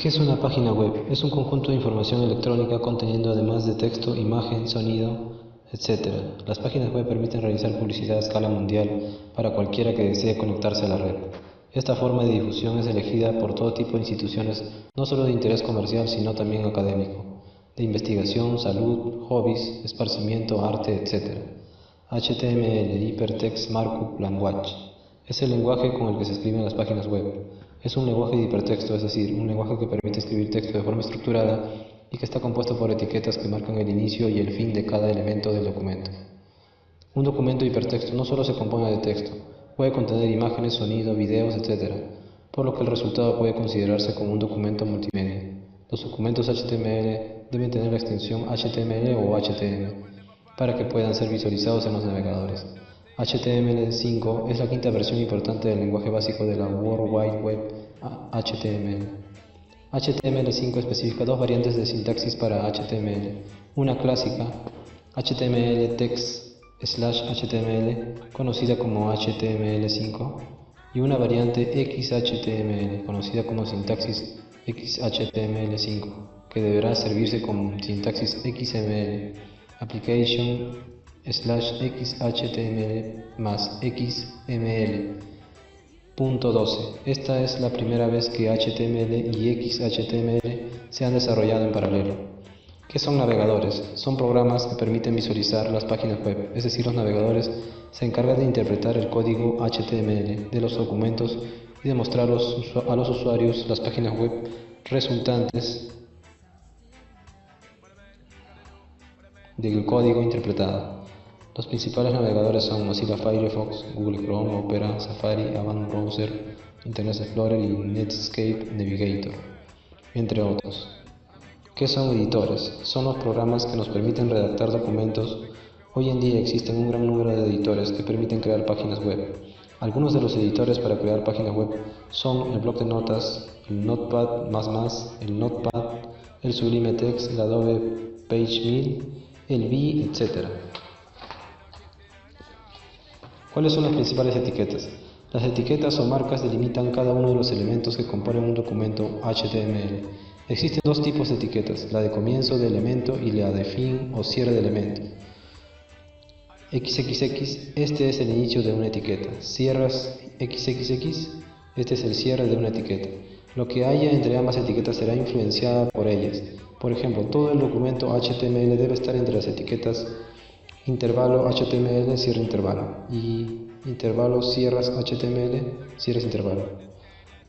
¿Qué es una página web? Es un conjunto de información electrónica conteniendo además de texto, imagen, sonido, etc. Las páginas web permiten realizar publicidad a escala mundial para cualquiera que desee conectarse a la red. Esta forma de difusión es elegida por todo tipo de instituciones, no solo de interés comercial, sino también académico, de investigación, salud, hobbies, esparcimiento, arte, etc. HTML, Hypertext Markup Language, es el lenguaje con el que se escriben las páginas web. Es un lenguaje de hipertexto, es decir, un lenguaje que permite escribir texto de forma estructurada y que está compuesto por etiquetas que marcan el inicio y el fin de cada elemento del documento. Un documento de hipertexto no solo se compone de texto, puede contener imágenes, sonido, videos, etc., por lo que el resultado puede considerarse como un documento multimedia. Los documentos HTML deben tener la extensión HTML o HTML para que puedan ser visualizados en los navegadores. HTML5 es la quinta versión importante del lenguaje básico de la World Wide Web HTML. HTML5 especifica dos variantes de sintaxis para HTML, una clásica HTML text/HTML conocida como HTML5 y una variante XHTML conocida como sintaxis XHTML5 que deberá servirse con sintaxis XML application/XHTML más XML. Punto 12. Esta es la primera vez que HTML y XHTML se han desarrollado en paralelo. ¿Qué son navegadores? Son programas que permiten visualizar las páginas web, es decir, los navegadores se encargan de interpretar el código HTML de los documentos y de mostrar a los usuarios las páginas web resultantes del código interpretado. Los principales navegadores son Mozilla Firefox, Google Chrome, Opera, Safari, Avant Browser, Internet Explorer y Netscape Navigator, entre otros. ¿Qué son editores? Son los programas que nos permiten redactar documentos. Hoy en día existen un gran número de editores que permiten crear páginas web. Algunos de los editores para crear páginas web son el bloc de notas, el Notepad++, el Notepad, el Sublime Text, el Adobe PageMail, el Vue, etc. ¿Cuáles son las principales etiquetas? Las etiquetas o marcas delimitan cada uno de los elementos que componen un documento HTML. Existen dos tipos de etiquetas, la de comienzo de elemento y la de fin o cierre de elemento. XXX, este es el inicio de una etiqueta. Cierras XXX, este es el cierre de una etiqueta. Lo que haya entre ambas etiquetas será influenciada por ellas. Por ejemplo, todo el documento HTML debe estar entre las etiquetas intervalo HTML, cierre intervalo, y intervalo cierras HTML, cierras intervalo.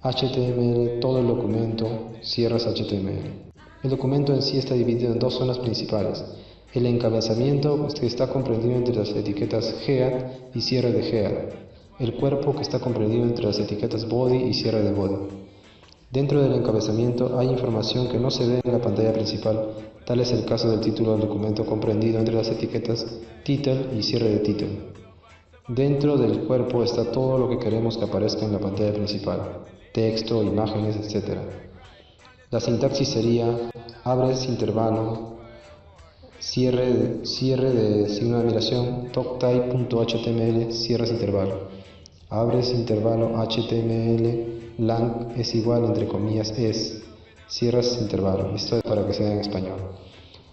HTML, todo el documento, cierras HTML. El documento en sí está dividido en dos zonas principales. El encabezamiento, que está comprendido entre las etiquetas head y cierre de head. El cuerpo, que está comprendido entre las etiquetas body y cierre de body. Dentro del encabezamiento hay información que no se ve en la pantalla principal, tal es el caso del título del documento comprendido entre las etiquetas title y cierre de title. Dentro del cuerpo está todo lo que queremos que aparezca en la pantalla principal, texto, imágenes, etc. La sintaxis sería abres intervalo, cierre de signo de admiración, doctype.html, cierras intervalo. Abres intervalo HTML, lang es igual, entre comillas, es, cierras intervalo. Esto es para que sea en español.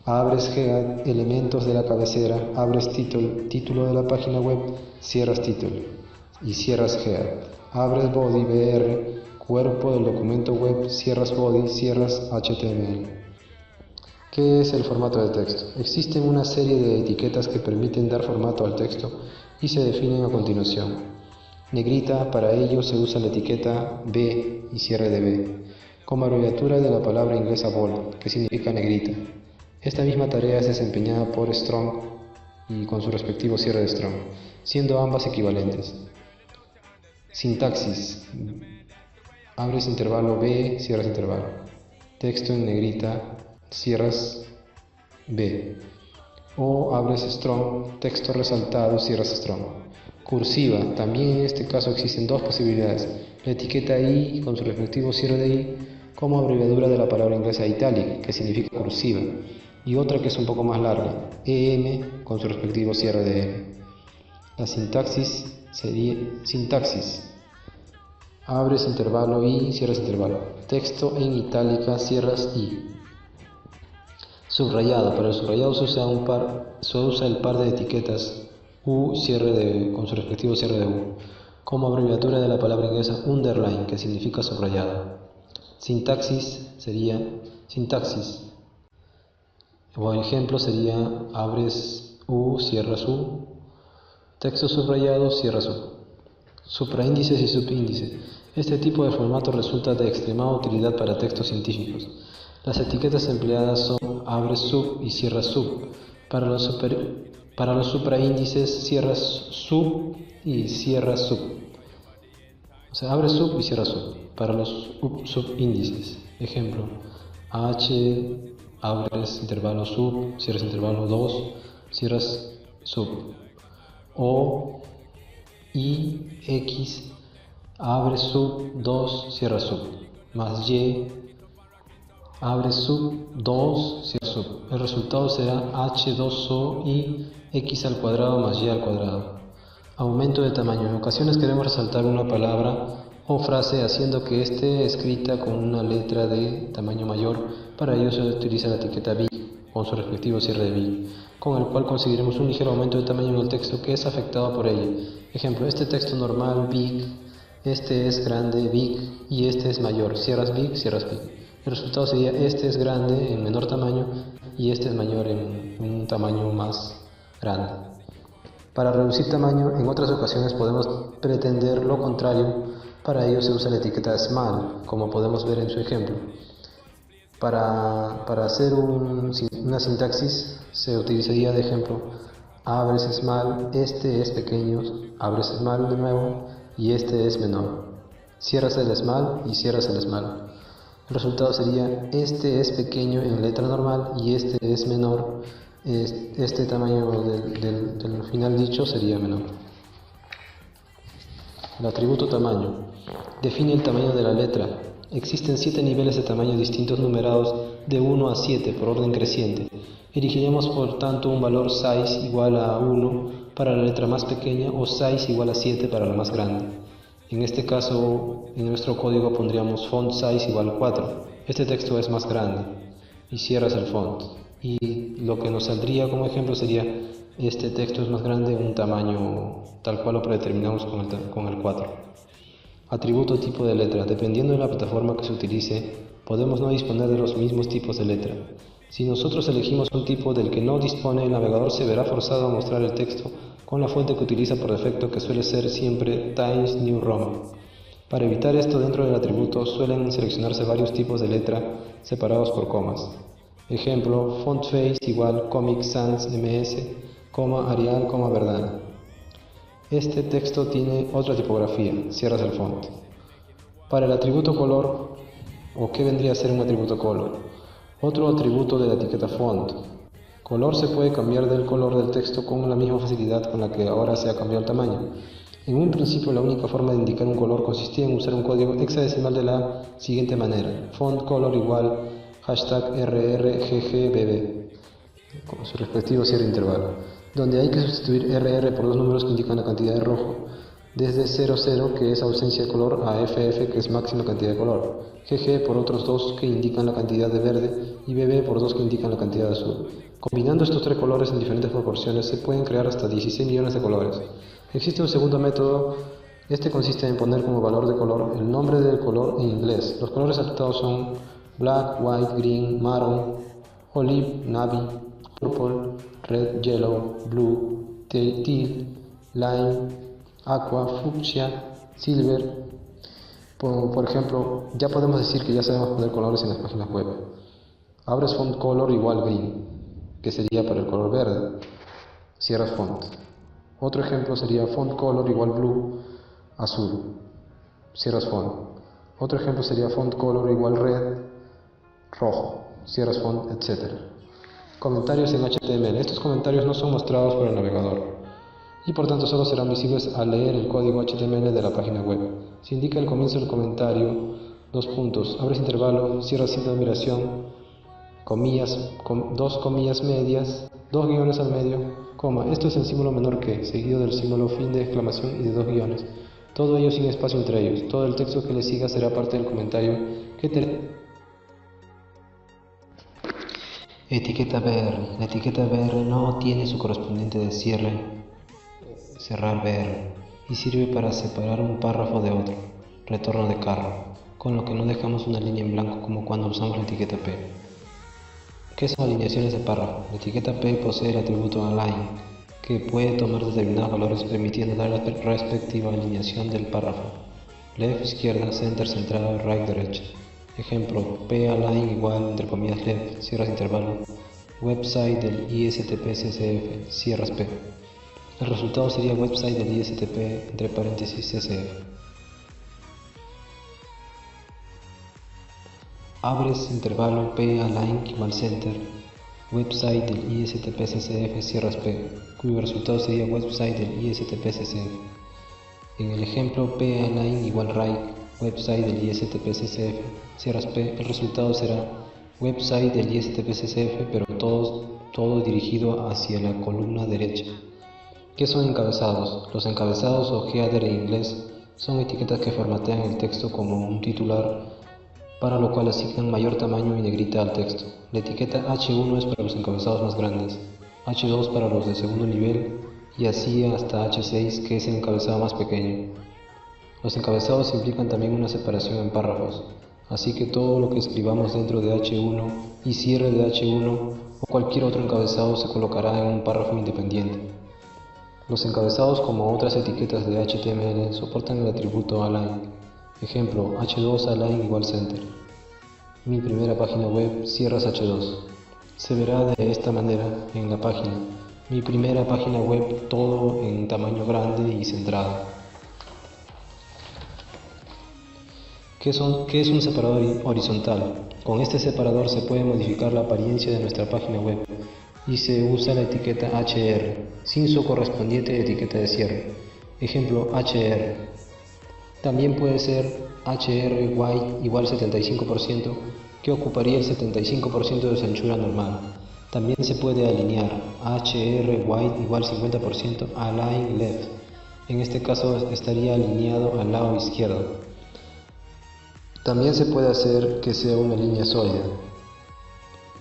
Abres head, elementos de la cabecera, abres título de la página web, cierras título y cierras head. Abres body, BR, cuerpo del documento web, cierras body, cierras HTML. ¿Qué es el formato de texto? Existen una serie de etiquetas que permiten dar formato al texto y se definen a continuación. Negrita, para ello se usa la etiqueta B y cierre de B, como abreviatura de la palabra inglesa bold, que significa negrita. Esta misma tarea es desempeñada por strong y con su respectivo cierre de strong, siendo ambas equivalentes. Sintaxis. Abres intervalo B, cierras intervalo. Texto en negrita, cierras B. O abres strong, texto resaltado, cierras strong. Cursiva, también en este caso existen dos posibilidades, la etiqueta I con su respectivo cierre de I como abreviatura de la palabra inglesa italic, que significa cursiva, y otra que es un poco más larga, EM con su respectivo cierre de M. La sintaxis sería sintaxis. abres intervalo y cierras intervalo. Texto en itálica, cierras y. Subrayado. Para el subrayado se usa el par de etiquetas U con su respectivo cierre de U, como abreviatura de la palabra inglesa underline, que significa subrayado. Sintaxis sería sintaxis. O ejemplo sería abres U, cierras U. Texto subrayado, cierras U. Supraíndices y subíndices. Este tipo de formato resulta de extremada utilidad para textos científicos. Las etiquetas empleadas son abres sub y cierras sub. Para los supraíndices cierras sub y cierras sub. O sea, abres sub y cierras sub. Para los subíndices, ejemplo, H, abres intervalo sub, cierras intervalo 2, cierras sub. O, I, X, abres sub 2, cierras sub. Más Y, abres sub 2, cierras sub. El resultado será H2O y X al cuadrado más Y al cuadrado. Aumento de tamaño. En ocasiones queremos resaltar una palabra o frase haciendo que esté escrita con una letra de tamaño mayor. Para ello se utiliza la etiqueta big con su respectivo cierre de big, con el cual conseguiremos un ligero aumento de tamaño en el texto que es afectado por ello. Ejemplo, este texto normal, big, este es grande, big, y este es mayor, cierras big, cierras big. El resultado sería este es grande en menor tamaño y este es mayor en un tamaño más grande. Para reducir tamaño, en otras ocasiones podemos pretender lo contrario. Para ello se usa la etiqueta small, como podemos ver en su ejemplo. Para hacer una sintaxis se utilizaría de ejemplo abres small, este es pequeño, abres small de nuevo y este es menor. Cierras el small y cierras el small. El resultado sería este es pequeño en letra normal y este es menor. Este tamaño del final dicho sería menor. El atributo tamaño define el tamaño de la letra. Existen 7 niveles de tamaño distintos numerados de 1 a 7 por orden creciente. Elegiremos por tanto un valor size igual a 1 para la letra más pequeña o size igual a 7 para la más grande. En este caso, en nuestro código pondríamos font size igual a 4. Este texto es más grande y cierras el font. Y lo que nos saldría como ejemplo sería este texto es más grande, un tamaño tal cual lo predeterminamos con el 4. Atributo tipo de letra. Dependiendo de la plataforma que se utilice, podemos no disponer de los mismos tipos de letra. Si nosotros elegimos un tipo del que no dispone, el navegador se verá forzado a mostrar el texto con la fuente que utiliza por defecto, que suele ser siempre Times New Roman. Para evitar esto, dentro del atributo suelen seleccionarse varios tipos de letra separados por comas. Ejemplo, font face igual Comic Sans MS, Arial, Verdana. Este texto tiene otra tipografía, cierras el font. Para el atributo color, o qué vendría a ser un atributo color, otro atributo de la etiqueta font. Color se puede cambiar del color del texto con la misma facilidad con la que ahora se ha cambiado el tamaño. En un principio la única forma de indicar un color consistía en usar un código hexadecimal de la siguiente manera: font color igual #RRGGBB con su respectivo cierre intervalo, donde hay que sustituir RR por dos números que indican la cantidad de rojo, desde 00 que es ausencia de color a FF que es máxima cantidad de color, GG por otros dos que indican la cantidad de verde y BB por dos que indican la cantidad de azul. Combinando estos tres colores en diferentes proporciones se pueden crear hasta 16 millones de colores. Existe un segundo método. Este consiste en poner como valor de color el nombre del color en inglés. Los colores aceptados son black, white, green, maroon, olive, navy, purple, red, yellow, blue, teal, lime, aqua, fucsia, silver. Por ejemplo, ya podemos decir que ya sabemos poner colores en las páginas web. Abres font color igual green, que sería para el color verde. Cierras font. Otro ejemplo sería font color igual blue, azul. Cierras font. Otro ejemplo sería font color igual red, rojo. Cierras font, etc. Comentarios en HTML. Estos comentarios no son mostrados por el navegador y por tanto solo serán visibles al leer el código HTML de la página web. Se indica al comienzo del comentario, dos puntos, abres intervalo, cierras signo de admiración, comillas, dos comillas medias, dos guiones al medio, coma. Esto es el símbolo menor que, seguido del símbolo fin de exclamación y de dos guiones. todo ello sin espacio entre ellos. Todo el texto que le siga será parte del comentario que Etiqueta BR. La etiqueta BR no tiene su correspondiente de cierre, cerrar BR, y sirve para separar un párrafo de otro, retorno de carro, con lo que no dejamos una línea en blanco como cuando usamos la etiqueta P. ¿Qué son alineaciones de párrafo? La etiqueta P posee el atributo align, que puede tomar determinados valores permitiendo dar la respectiva alineación del párrafo. Left, izquierda, center, centrado, right, derecha. Ejemplo, p-align igual, entre comillas, left, cierras intervalo, website del ISTP-CSF, cierras P. El resultado sería website del ISTP, entre paréntesis, CSF. Abres intervalo p-align igual center, website del ISTP-CSF, cierras P, cuyo resultado sería website del ISTP-CSF. En el ejemplo p-align igual right, website del ISTP-CSF, cierras P, el resultado será website del ISTP-CSF, pero todo dirigido hacia la columna derecha. ¿Qué son encabezados? Los encabezados o header en inglés son etiquetas que formatean el texto como un titular, para lo cual asignan mayor tamaño y negrita al texto. La etiqueta H1 es para los encabezados más grandes, H2 para los de segundo nivel y así hasta H6, que es el encabezado más pequeño. Los encabezados implican también una separación en párrafos, así que todo lo que escribamos dentro de H1 y cierre de H1 o cualquier otro encabezado se colocará en un párrafo independiente. Los encabezados, como otras etiquetas de HTML, soportan el atributo align. Ejemplo, H2 align igual center. Mi primera página web, cierras H2. Se verá de esta manera en la página. Mi primera página web, todo en tamaño grande y centrado. ¿Qué es un separador horizontal? Con este separador se puede modificar la apariencia de nuestra página web y se usa la etiqueta HR, sin su correspondiente etiqueta de cierre. Ejemplo, HR. También puede ser HR white igual 75%, que ocuparía el 75% de su anchura normal. También se puede alinear HR white igual 50% align left. En este caso estaría alineado al lado izquierdo. También se puede hacer que sea una línea sólida.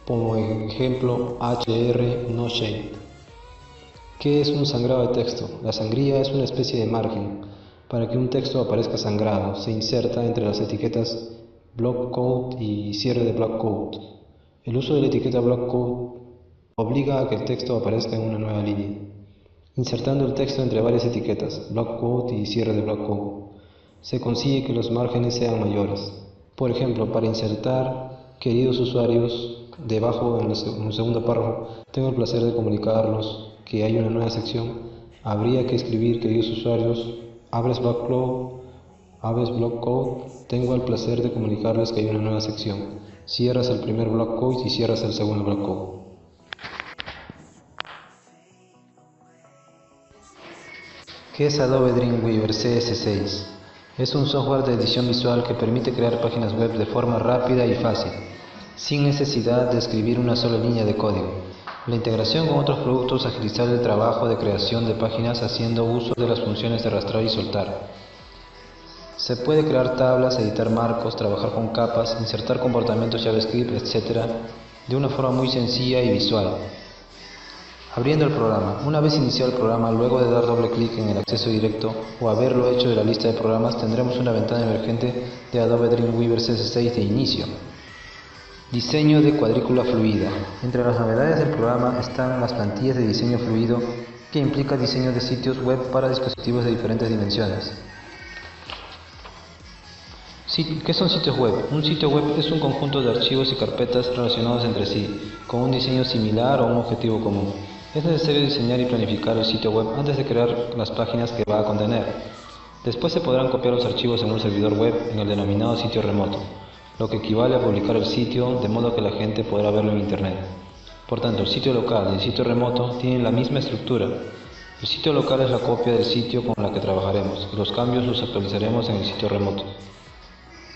Como ejemplo, HR no shade. ¿Qué es un sangrado de texto? La sangría es una especie de margen. Para que un texto aparezca sangrado, se inserta entre las etiquetas block quote y cierre de block quote. El uso de la etiqueta block quote obliga a que el texto aparezca en una nueva línea, insertando el texto entre varias etiquetas, block quote y cierre de block quote. Se consigue que los márgenes sean mayores. Por ejemplo, para insertar queridos usuarios debajo en el segundo párrafo, tengo el placer de comunicarlos que hay una nueva sección. Habría que escribir queridos usuarios, abres block quote, tengo el placer de comunicarles que hay una nueva sección. Cierras el primer block quote y cierras el segundo block quote. ¿Qué es Adobe Dreamweaver CS6? Es un software de edición visual que permite crear páginas web de forma rápida y fácil, sin necesidad de escribir una sola línea de código. La integración con otros productos agilizará el trabajo de creación de páginas haciendo uso de las funciones de arrastrar y soltar. Se puede crear tablas, editar marcos, trabajar con capas, insertar comportamientos JavaScript, etc. de una forma muy sencilla y visual. Abriendo el programa. Una vez iniciado el programa, luego de dar doble clic en el acceso directo o haberlo hecho de la lista de programas, tendremos una ventana emergente de Adobe Dreamweaver CS6 de inicio. Diseño de cuadrícula fluida. Entre las novedades del programa están las plantillas de diseño fluido, que implica diseño de sitios web para dispositivos de diferentes dimensiones. ¿Qué son sitios web? Un sitio web es un conjunto de archivos y carpetas relacionados entre sí, con un diseño similar o un objetivo común. Es necesario diseñar y planificar el sitio web antes de crear las páginas que va a contener. Después se podrán copiar los archivos en un servidor web en el denominado sitio remoto, lo que equivale a publicar el sitio de modo que la gente podrá verlo en Internet. Por tanto, el sitio local y el sitio remoto tienen la misma estructura. El sitio local es la copia del sitio con la que trabajaremos y los cambios los actualizaremos en el sitio remoto.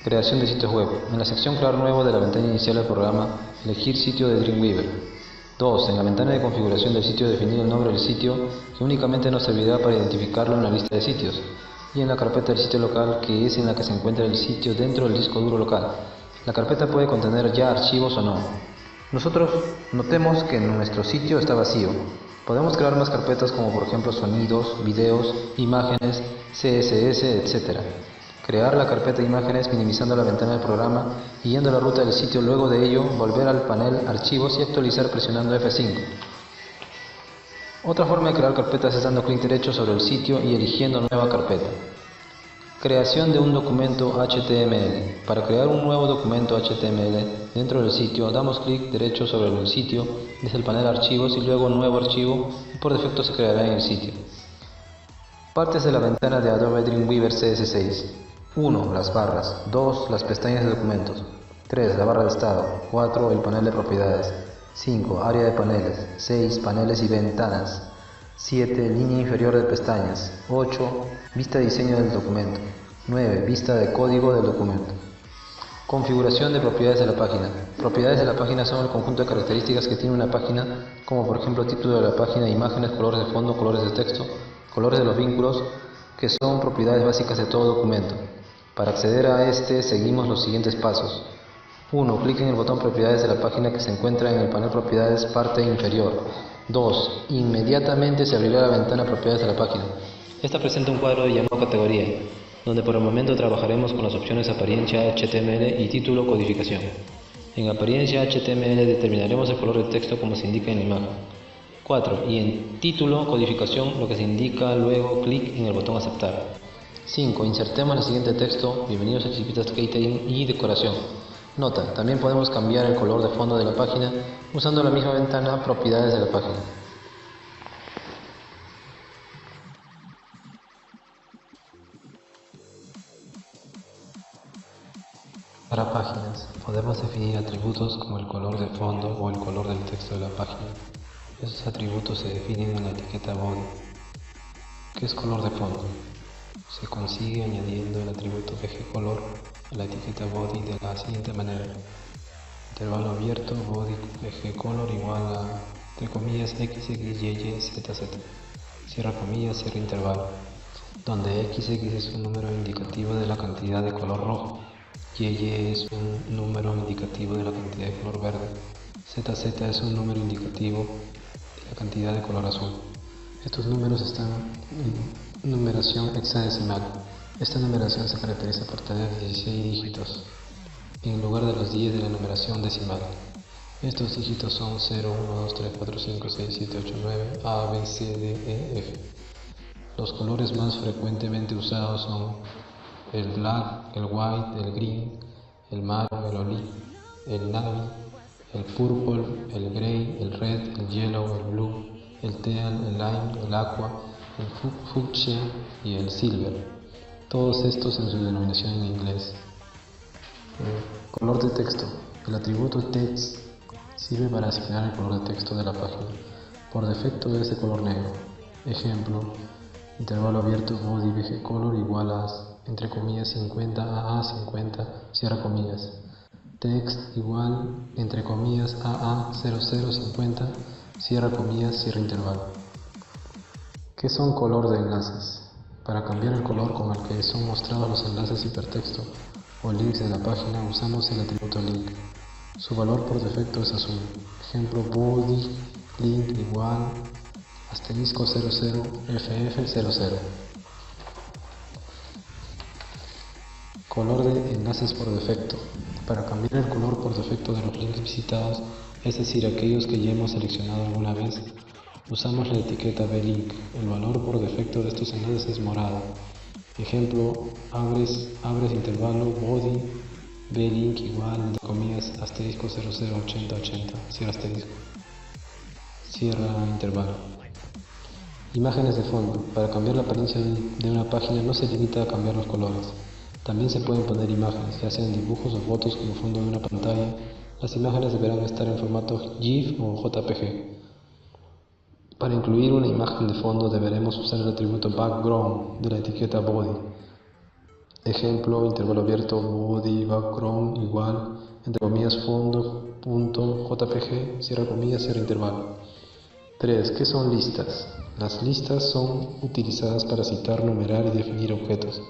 Creación de sitios web. En la sección Crear nuevo de la ventana inicial del programa, elegir sitio de Dreamweaver. 2. En la ventana de configuración del sitio, definir el nombre del sitio, que únicamente nos servirá para identificarlo en la lista de sitios. y en la carpeta del sitio local, que es en la que se encuentra el sitio dentro del disco duro local. La carpeta puede contener ya archivos o no. Nosotros notemos que nuestro sitio está vacío. Podemos crear más carpetas como por ejemplo sonidos, videos, imágenes, CSS, etc. Crear la carpeta de imágenes minimizando la ventana del programa y yendo a la ruta del sitio. Luego de ello, volver al panel Archivos y actualizar presionando F5. Otra forma de crear carpetas es dando clic derecho sobre el sitio y eligiendo nueva carpeta. Creación de un documento HTML. Para crear un nuevo documento HTML dentro del sitio, damos clic derecho sobre el sitio desde el panel Archivos y luego Nuevo archivo, y por defecto se creará en el sitio. Partes de la ventana de Adobe Dreamweaver CS6. 1. Las barras. 2. Las pestañas de documentos. 3. La barra de estado. 4. El panel de propiedades. 5. Área de paneles. 6. Paneles y ventanas. 7. Línea inferior de pestañas. 8. Vista de diseño del documento. 9. Vista de código del documento. Configuración de propiedades de la página. Propiedades de la página son el conjunto de características que tiene una página, como por ejemplo título de la página, imágenes, colores de fondo, colores de texto, colores de los vínculos, que son propiedades básicas de todo documento. Para acceder a este seguimos los siguientes pasos. 1. Clic en el botón Propiedades de la página que se encuentra en el panel Propiedades parte inferior. 2. Inmediatamente se abrirá la ventana Propiedades de la página. Esta presenta un cuadro llamado Categoría, donde por el momento trabajaremos con las opciones Apariencia HTML y Título Codificación. En Apariencia HTML determinaremos el color del texto como se indica en la imagen. 4. Y en Título Codificación lo que se indica, luego clic en el botón Aceptar. 5. Insertemos el siguiente texto: Bienvenidos a Chispitas Catering y decoración. Nota: también podemos cambiar el color de fondo de la página usando la misma ventana Propiedades de la página. Para páginas, podemos definir atributos como el color de fondo o el color del texto de la página. Esos atributos se definen en la etiqueta body. ¿Qué es color de fondo? Se consigue añadiendo el atributo BGColor a la etiqueta body de la siguiente manera: intervalo abierto body BGColor igual a, entre comillas, XXYYZZ, cierra comillas, cierra intervalo, donde XX es un número indicativo de la cantidad de color rojo, YY es un número indicativo de la cantidad de color verde, ZZ es un número indicativo de la cantidad de color azul. Estos números están en numeración hexadecimal. Esta numeración se caracteriza por tener 16 dígitos en lugar de los 10 de la numeración decimal. Estos dígitos son 0, 1, 2, 3, 4, 5, 6, 7, 8, 9, A, B, C, D, E, F. Los colores más frecuentemente usados son el black, el white, el green, el marron, el olive, el navy, el purple, el grey, el red, el yellow, el blue, el teal, el lime, el aqua, el fucsia y el silver. Todos estos en su denominación en inglés. Color de texto. El atributo text sirve para asignar el color de texto de la página. Por defecto es de color negro. Ejemplo: intervalo abierto body BGColor igual a, entre comillas, 50 AA 50, cierra comillas. Text igual, entre comillas, AA 0050, cierra comillas, cierra intervalo. ¿Qué son color de enlaces? Para cambiar el color con el que son mostrados los enlaces hipertexto o links de la página usamos el atributo link. Su valor por defecto es azul. Ejemplo: body link igual asterisco 00 ff00. Color de enlaces por defecto. Para cambiar el color por defecto de los links visitados, es decir, aquellos que ya hemos seleccionado alguna vez, usamos la etiqueta blink. El valor por defecto de estos enlaces es morado. Ejemplo: abres intervalo body blink igual, entre comillas, asterisco 008080, cierra asterisco, cierra intervalo. Imágenes de fondo. Para cambiar la apariencia de una página no se limita a cambiar los colores. También se pueden poner imágenes, ya sean dibujos o fotos como fondo de una pantalla. Las imágenes deberán estar en formato GIF o JPG. Para incluir una imagen de fondo deberemos usar el atributo background de la etiqueta body. Ejemplo: intervalo abierto body background igual, entre comillas, fondo punto JPG, cierra comillas, cierra intervalo. 3. ¿Qué son listas? Las listas son utilizadas para citar, numerar y definir objetos.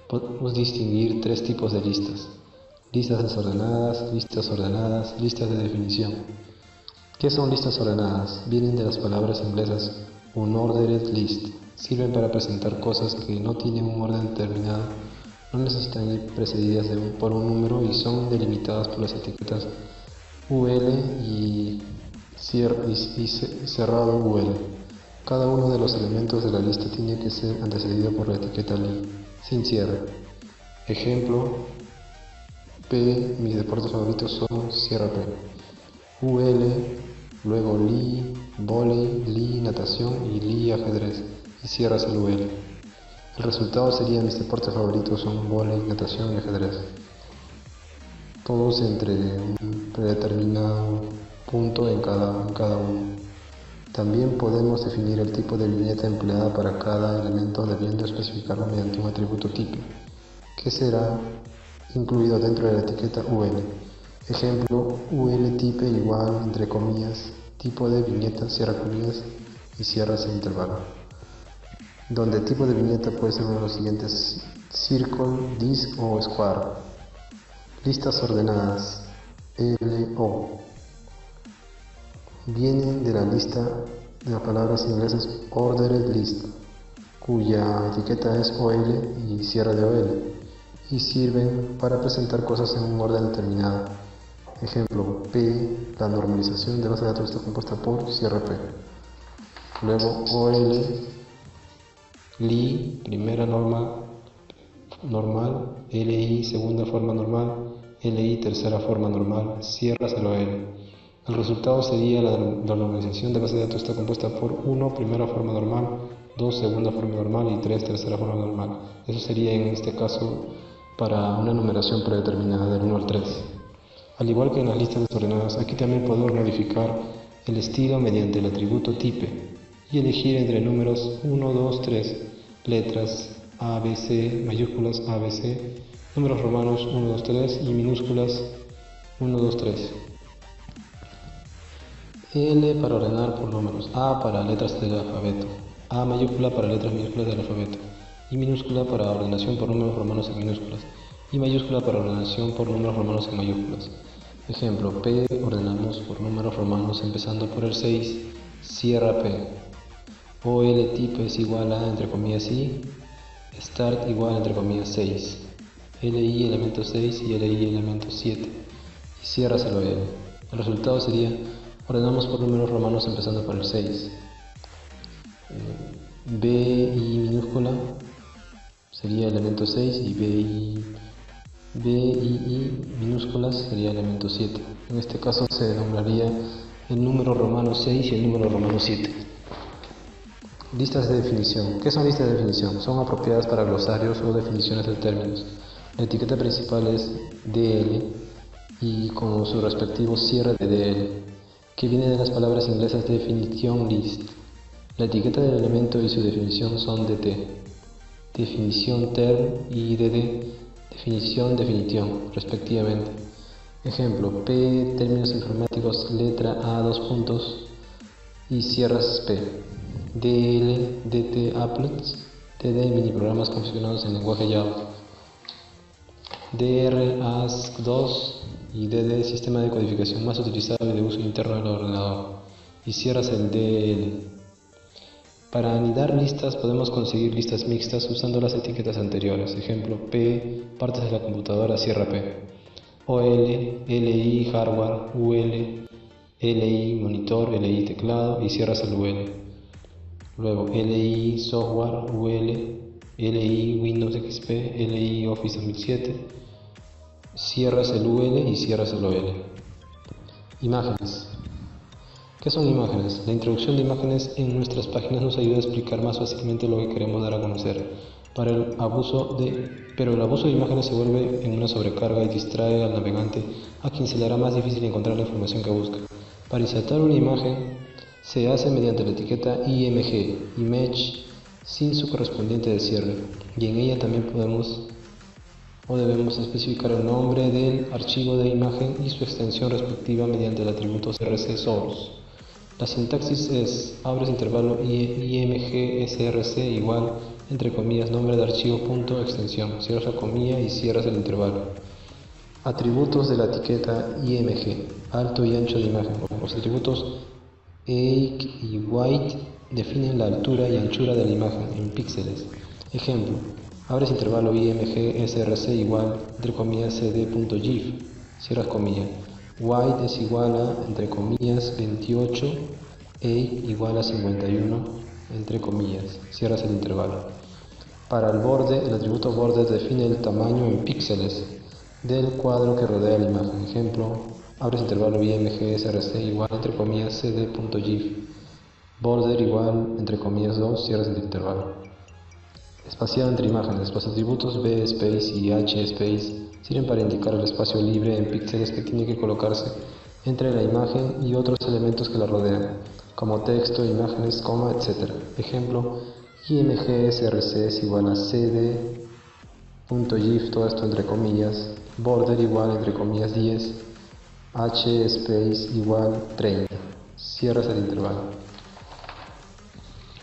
Podemos distinguir tres tipos de listas: listas desordenadas, listas ordenadas, listas de definición. ¿Qué son listas ordenadas? Vienen de las palabras inglesas unordered list. Sirven para presentar cosas que no tienen un orden determinado, no necesitan ir precedidas por un número y son delimitadas por las etiquetas UL y cerrado UL. Cada uno de los elementos de la lista tiene que ser antecedido por la etiqueta li, sin cierre. Ejemplo: P, mis deportes favoritos son cierra P. UL, luego li, vóley, li, natación y li, ajedrez, y cierras el UL. El resultado sería: mis deportes favoritos son vóley, natación y ajedrez. Todos entre un predeterminado punto en cada uno. También podemos definir el tipo de viñeta empleada para cada elemento, debiendo especificarlo mediante un atributo tipo, que será incluido dentro de la etiqueta UL. Ejemplo: UL type igual, entre comillas, tipo de viñeta, cierra comillas y cierras el intervalo. Donde el tipo de viñeta puede ser uno de los siguientes: circle, disc o square. Listas ordenadas, LO. Vienen de la lista de las palabras inglesas ordered list, cuya etiqueta es OL y cierre de OL, y sirven para presentar cosas en un orden determinado. Ejemplo: P, la normalización de base de datos está compuesta por cierre P. Luego OL, li, primera norma normal, LI, segunda forma normal, LI, tercera forma normal, cierras el OL. El resultado sería: la normalización de base de datos está compuesta por 1, primera forma normal, 2, segunda forma normal y 3, tercera forma normal. Eso sería en este caso para una numeración predeterminada del 1 al 3. Al igual que en las listas desordenadas, aquí también podemos modificar el estilo mediante el atributo type y elegir entre números 1, 2, 3, letras A, B, C, mayúsculas A, B, C, números romanos 1, 2, 3 y minúsculas 1, 2, 3. L para ordenar por números, A para letras del alfabeto, A mayúscula para letras minúsculas del alfabeto, y minúscula para ordenación por números romanos en minúsculas, y mayúscula para ordenación por números romanos en mayúsculas. Ejemplo: P ordenamos por números romanos empezando por el 6, cierra P. OL type es igual a, entre comillas, I, start igual, entre comillas, 6, LI elemento 6 y LI elemento 7, y cierras el OL. El resultado sería: ordenamos por números romanos empezando por el 6. BI minúscula sería elemento 6 y BII minúsculas sería elemento 7. En este caso se nombraría el número romano 6 y el número romano 7. Listas de definición. ¿Qué son listas de definición? Son apropiadas para glosarios o definiciones de términos. La etiqueta principal es DL y con su respectivo cierre de DL, que viene de las palabras inglesas definition list. La etiqueta del elemento y su definición son DT, definición term, y DD, definición definition, respectivamente. Ejemplo: P, términos informáticos, letra A, 2 puntos, y cierras P. DL, DT, applets, DD, mini programas confeccionados en lenguaje Java. DR, ASC2 y DD, sistema de codificación más utilizado y de uso interno del ordenador, y cierras el DL. Para anidar listas podemos conseguir listas mixtas usando las etiquetas anteriores. Ejemplo: P, partes de la computadora, cierra P. OL, LI, hardware, UL, LI, monitor, LI, teclado, y cierras el UL. Luego LI, software, UL, LI, Windows XP, LI, Office 2007, cierras el UL y cierras el OL. Imágenes. ¿Qué son imágenes? La introducción de imágenes en nuestras páginas nos ayuda a explicar más fácilmente lo que queremos dar a conocer. Pero el abuso de imágenes se vuelve en una sobrecarga y distrae al navegante, a quien se le hará más difícil encontrar la información que busca. Para insertar una imagen se hace mediante la etiqueta IMG, Image, sin su correspondiente de cierre, y en ella también debemos especificar el nombre del archivo de imagen y su extensión respectiva mediante el atributo CRC source. La sintaxis es, abres intervalo img src igual, entre comillas, nombre de archivo punto extensión, cierras la comilla y cierras el intervalo. Atributos de la etiqueta img, alto y ancho de imagen. Los atributos height y weight definen la altura y anchura de la imagen en píxeles. Ejemplo, abres intervalo img src igual, entre comillas, cd.gif, cierras comilla. Weight es igual a, entre comillas, 28, height igual a 51, entre comillas, cierras el intervalo. Para el borde, el atributo borde define el tamaño en píxeles del cuadro que rodea la imagen. Ejemplo, abres intervalo img src igual, entre comillas, cd.gif, border igual, entre comillas, 2, cierras el intervalo. Espaciado entre imágenes. Los atributos bspace y hspace sirven para indicar el espacio libre en píxeles que tiene que colocarse entre la imagen y otros elementos que la rodean, como texto, imágenes, coma, etc. Ejemplo, img src es igual a cd.gif, todo esto entre comillas, border igual, entre comillas, 10, hspace igual 30. Cierras el intervalo.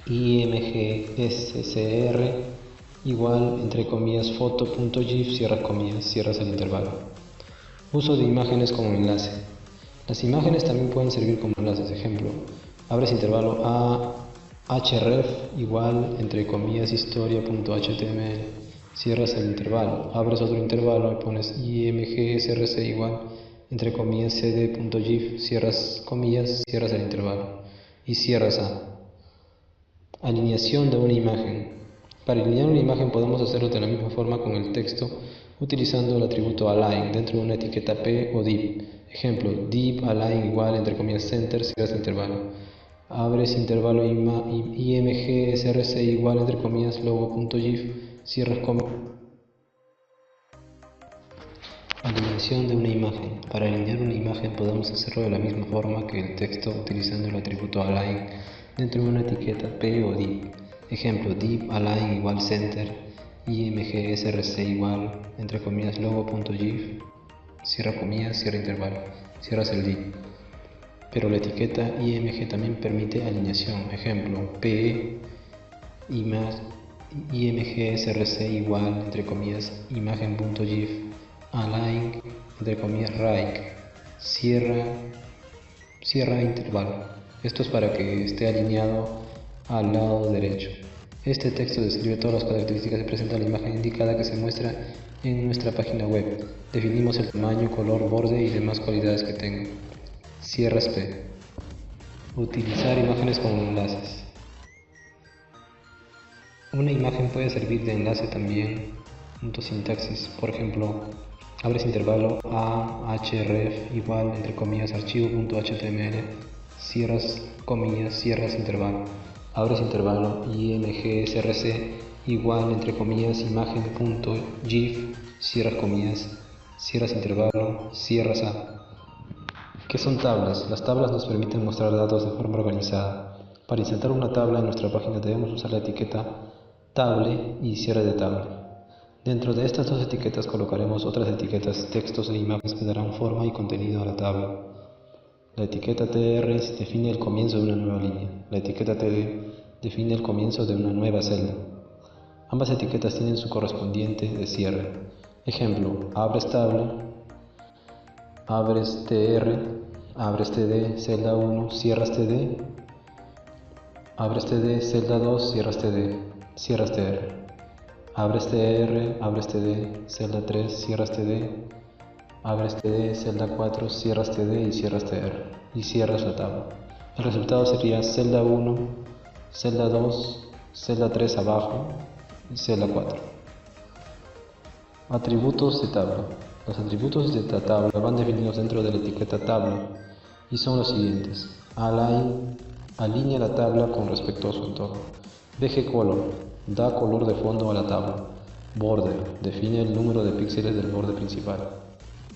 img.scr igual, entre comillas, foto.gif, cierras comillas, cierras el intervalo. Uso de imágenes como enlace. Las imágenes también pueden servir como enlaces. Ejemplo, abres intervalo a href igual, entre comillas, historia.html, cierras el intervalo. Abres otro intervalo y pones img src igual, entre comillas, cd.gif, cierras comillas, cierras el intervalo y cierras a. Alineación de una imagen. Para alinear una imagen podemos hacerlo de la misma forma con el texto utilizando el atributo align dentro de una etiqueta p o div. Ejemplo, div align igual, entre comillas, center, cierras intervalo. Abres intervalo img src igual, entre comillas, logo.gif, cierras comillas. Alineación de una imagen. Para alinear una imagen podemos hacerlo de la misma forma que el texto utilizando el atributo align dentro de una etiqueta p o div. Ejemplo, div align igual center, img src igual, entre comillas, logo.gif, cierra comillas, cierra intervalo, cierras el div. Pero la etiqueta img también permite alineación. Ejemplo, p img src igual, entre comillas, imagen.gif, align, entre comillas, right, cierra intervalo. Esto es para que esté alineado al lado derecho. Este texto describe todas las características que presenta la imagen indicada que se muestra en nuestra página web. Definimos el tamaño, color, borde y demás cualidades que tenga. Cierras P. Utilizar imágenes como enlaces. Una imagen puede servir de enlace también. Sintaxis, por ejemplo, abres intervalo a href igual, entre comillas, archivo.html, cierras comillas, cierras intervalo. Abres intervalo img src igual, entre comillas, imagen.gif, cierras comillas, cierras intervalo, cierras a. ¿Qué son tablas? Las tablas nos permiten mostrar datos de forma organizada. Para insertar una tabla en nuestra página debemos usar la etiqueta table y cierre de tabla. Dentro de estas dos etiquetas colocaremos otras etiquetas, textos e imágenes que darán forma y contenido a la tabla. La etiqueta tr define el comienzo de una nueva línea. La etiqueta td define el comienzo de una nueva celda. Ambas etiquetas tienen su correspondiente de cierre. Ejemplo, abres tabla, abres tr, abres td, celda 1, cierras td, abres td, celda 2, cierras td, cierras tr. Abres tr, abres td, celda 3, cierras td, abres td, celda 4, cierras td y cierras tr, y cierras la tabla. El resultado sería celda 1, celda 2, celda 3 abajo y celda 4. Atributos de tabla. Los atributos de la tabla van definidos dentro de la etiqueta tabla y son los siguientes. Align, alinea la tabla con respecto a su entorno. BGColor, da color de fondo a la tabla. Border, define el número de píxeles del borde principal.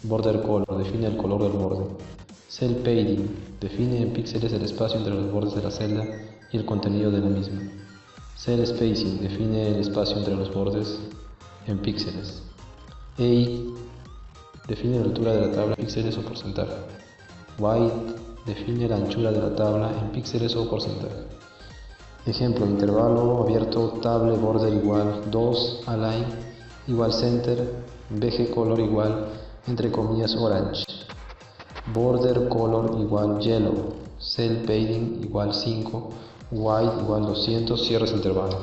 Border Color, define el color del borde. Cell Padding, define en píxeles el espacio entre los bordes de la celda y el contenido de la misma. Cell Spacing, define el espacio entre los bordes en píxeles. Height, define la altura de la tabla en píxeles o porcentaje. Weight, define la anchura de la tabla en píxeles o porcentaje. Ejemplo, intervalo abierto table border igual 2 align igual center bg color igual entre comillas orange, border color igual yellow, cell padding igual 5, white igual 200, cierres intervalo.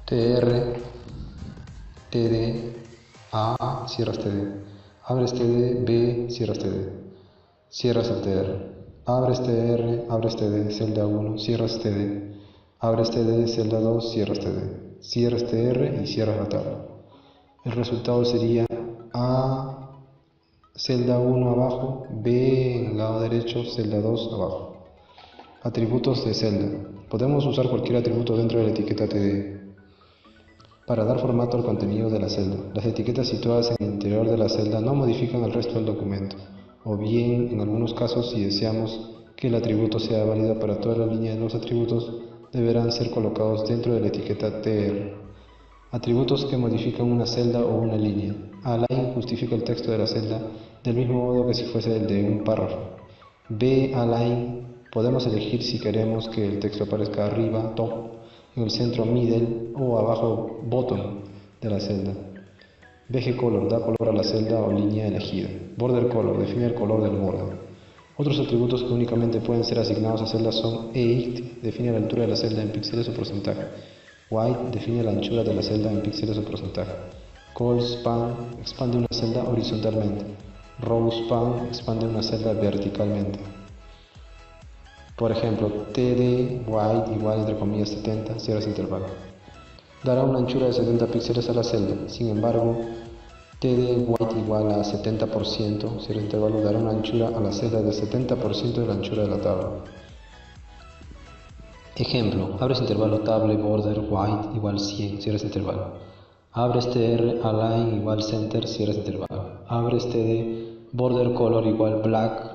TR, TD, A, cierras TD, abres TD, B, cierras TD, cierras el TR. Abres TR, abres TD, celda 1, cierras TD, abres TD, celda 2, cierras TD, cierras TR y cierras la tabla. El resultado sería A, celda 1 abajo, B en el lado derecho, celda 2 abajo. Atributos de celda. Podemos usar cualquier atributo dentro de la etiqueta TD para dar formato al contenido de la celda. Las etiquetas situadas en el interior de la celda no modifican el resto del documento. O bien, en algunos casos, si deseamos que el atributo sea válido para toda la línea de los atributos, deberán ser colocados dentro de la etiqueta TR. Atributos que modifican una celda o una línea. Align justifica el texto de la celda del mismo modo que si fuese el de un párrafo. B align podemos elegir si queremos que el texto aparezca arriba, top, en el centro, middle, o abajo, bottom de la celda. BG color da color a la celda o línea elegida. Border color define el color del borde. Otros atributos que únicamente pueden ser asignados a celdas son height define la altura de la celda en píxeles o porcentaje. White define la anchura de la celda en píxeles o porcentaje. Call span expande una celda horizontalmente. Row span expande una celda verticalmente. Por ejemplo, TD white igual entre comillas 70, cierras intervalo. Dará una anchura de 70 píxeles a la celda. Sin embargo, TD white igual a 70%, cierra intervalo, dará una anchura a la celda del 70% de la anchura de la tabla. Ejemplo, abres intervalo table border white igual 100, cierras intervalo. Abres TR align igual center, cierras intervalo. Abres TD border color igual black,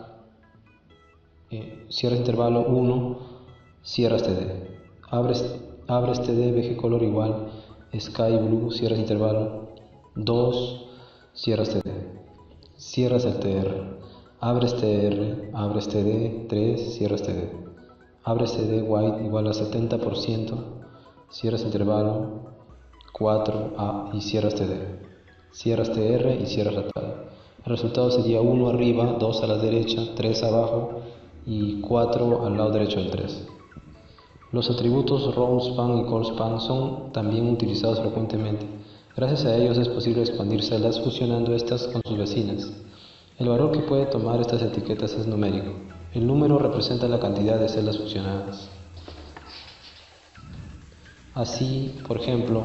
cierras intervalo 1, cierras TD. Abres TD BG color igual sky blue, cierras intervalo 2, cierras TD. Cierras el TR. Abres TR, abres TD 3, cierras TD. Abres TD white igual a 70%, cierras intervalo 4 y cierras TD. Cierras TR y cierras la tabla. El resultado sería 1 arriba, 2 a la derecha, 3 abajo y 4 al lado derecho del 3. Los atributos row span y call span son también utilizados frecuentemente. Gracias a ellos es posible expandir celdas fusionando estas con sus vecinas. El valor que puede tomar estas etiquetas es numérico. El número representa la cantidad de celdas fusionadas. Así, por ejemplo,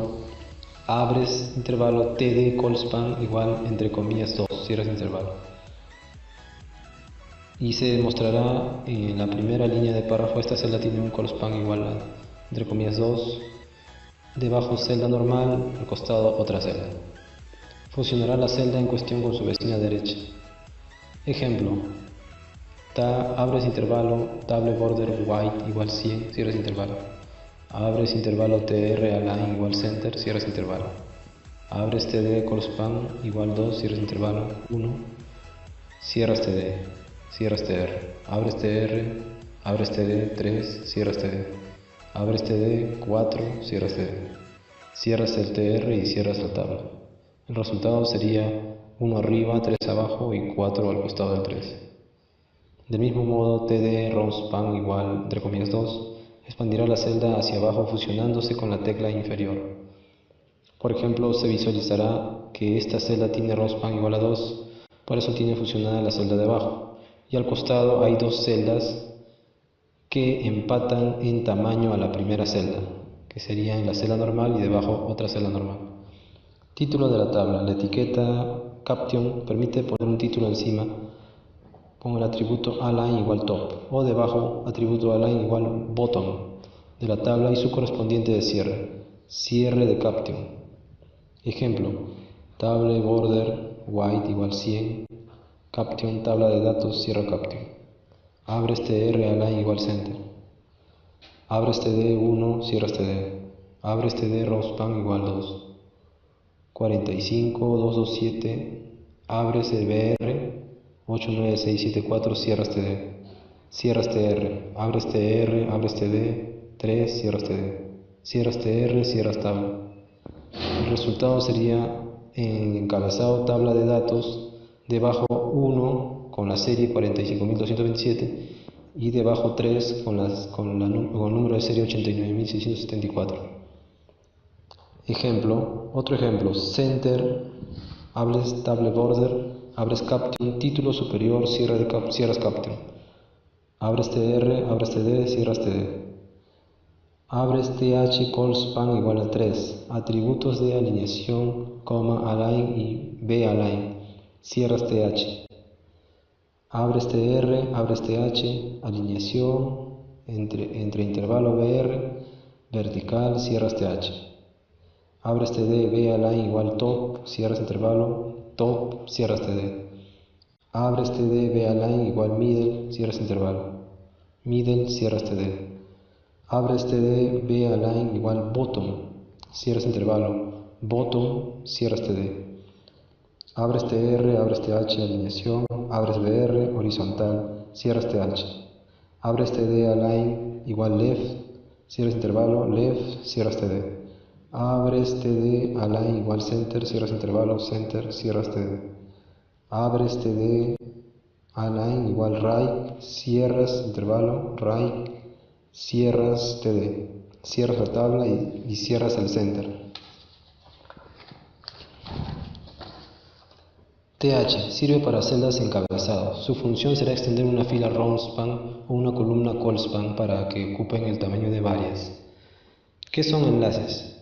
abres intervalo TD call span igual entre comillas 2, cierras intervalo. Y se mostrará en la primera línea de párrafo, esta celda tiene un call span igual a entre comillas 2, debajo celda normal, al costado otra celda. Fusionará la celda en cuestión con su vecina derecha. Ejemplo, abres intervalo table border white igual 100, cierras intervalo. Abres intervalo TR align igual center, cierras intervalo. Abres TD call span igual 2, cierras intervalo 1, cierras TD, cierras TR. Abres TR, abres TD 3, cierras TD. Abres TD 4, cierras TD. Cierras el TR y cierras la tabla. El resultado sería 1 arriba, 3 abajo y 4 al costado del 3. Del mismo modo, TD row span igual entre comillas 2 expandirá la celda hacia abajo fusionándose con la tecla inferior. Por ejemplo, se visualizará que esta celda tiene row span igual a 2, por eso tiene fusionada la celda de abajo. Y al costado hay dos celdas que empatan en tamaño a la primera celda, que serían la celda normal y debajo otra celda normal. Título de la tabla. La etiqueta caption permite poner un título encima con el atributo align igual top o debajo atributo align igual bottom de la tabla y su correspondiente de cierre de caption. Ejemplo, table border white igual 100, caption tabla de datos, cierra caption. Abres TR align igual center. Abres TD 1, cierras TD. Abres TD row span igual 2. 45, 227, abres el BR, 89674, cierras TD. Cierras TR, abres TR, abres TD, 3, cierras TD. Cierras TR, cierras tabla. El resultado sería en encabezado tabla de datos, debajo 1 con la serie 45227 y debajo 3 con el número de serie 89674. Ejemplo, otro ejemplo, center, abres table border, abres caption, título superior, cierras caption. Abres TR, abres TD, cierras TD. Abres TH colspan igual a 3. Atributos de alineación, align y balign. Cierras TH. Abres TR, abres TH, alineación, entre intervalo BR, vertical, cierras TH. Abres TD, balign igual top, cierras intervalo, top, cierras TD. Abres TD, balign igual middle, cierras intervalo. Middle, cierras TD. Abres TD, balign igual bottom, cierras intervalo, bottom, cierras TD. Abres TR, abres TH, alineación, abres BR, horizontal, cierras TH. Abres TD, align igual left, cierras intervalo, left, cierras TD. Abres TD, align igual center, cierras intervalo, center, cierras TD. Abres TD, align igual right, cierras intervalo, right, cierras TD, cierras la tabla y cierras el center. TH sirve para celdas encabezados. Su función será extender una fila row-span o una columna col-span para que ocupen el tamaño de varias. ¿Qué son enlaces?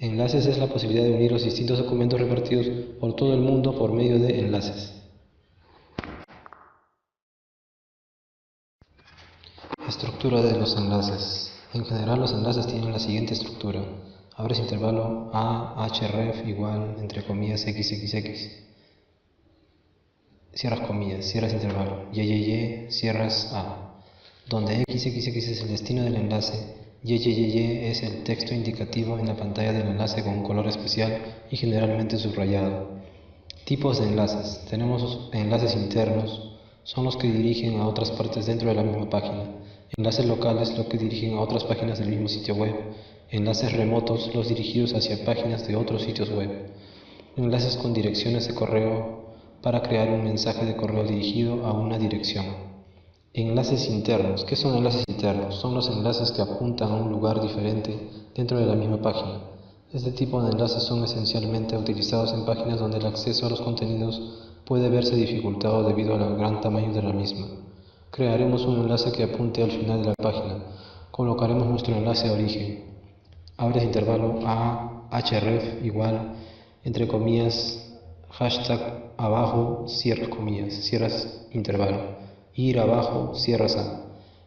Enlaces es la posibilidad de unir los distintos documentos repartidos por todo el mundo por medio de enlaces. Estructura de los enlaces. En general los enlaces tienen la siguiente estructura. Abres intervalo a href igual entre comillas xxx. Cierras comillas, cierras intervalo, y, cierras a. Donde xxx es el destino del enlace, y es el texto indicativo en la pantalla del enlace con un color especial y generalmente subrayado. Tipos de enlaces. Tenemos enlaces internos, son los que dirigen a otras partes dentro de la misma página. Enlaces locales, los que dirigen a otras páginas del mismo sitio web. Enlaces remotos, los dirigidos hacia páginas de otros sitios web. Enlaces con direcciones de correo para crear un mensaje de correo dirigido a una dirección. Enlaces internos. ¿Qué son enlaces internos? Son los enlaces que apuntan a un lugar diferente dentro de la misma página. Este tipo de enlaces son esencialmente utilizados en páginas donde el acceso a los contenidos puede verse dificultado debido al gran tamaño de la misma. Crearemos un enlace que apunte al final de la página. Colocaremos nuestro enlace a origen. Abres intervalo a href igual entre comillas hashtag abajo, cierras comillas, cierras intervalo, ir abajo, cierras a.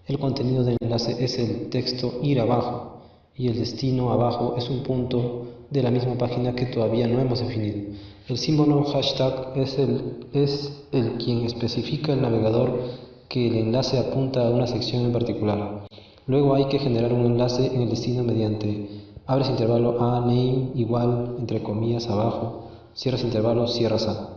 El contenido del enlace es el texto ir abajo y el destino abajo es un punto de la misma página que todavía no hemos definido. El símbolo hashtag es el quien especifica el navegador que el enlace apunta a una sección en particular. Luego hay que generar un enlace en el destino mediante abres intervalo a name igual entre comillas abajo, cierras intervalo, cierras a.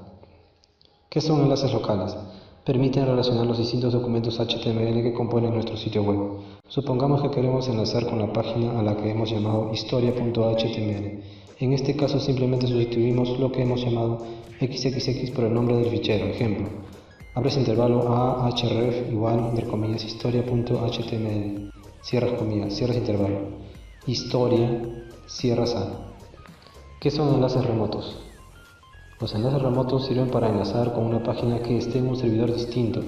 ¿Qué son enlaces locales? Permiten relacionar los distintos documentos HTML que componen nuestro sitio web. Supongamos que queremos enlazar con la página a la que hemos llamado historia.html. En este caso simplemente sustituimos lo que hemos llamado xxx por el nombre del fichero. Ejemplo, abres intervalo a href igual entre comillas historia.html. Cierras comillas, cierras intervalo. Historia, cierras a. ¿Qué son enlaces remotos? Los enlaces remotos sirven para enlazar con una página que esté en un servidor distinto.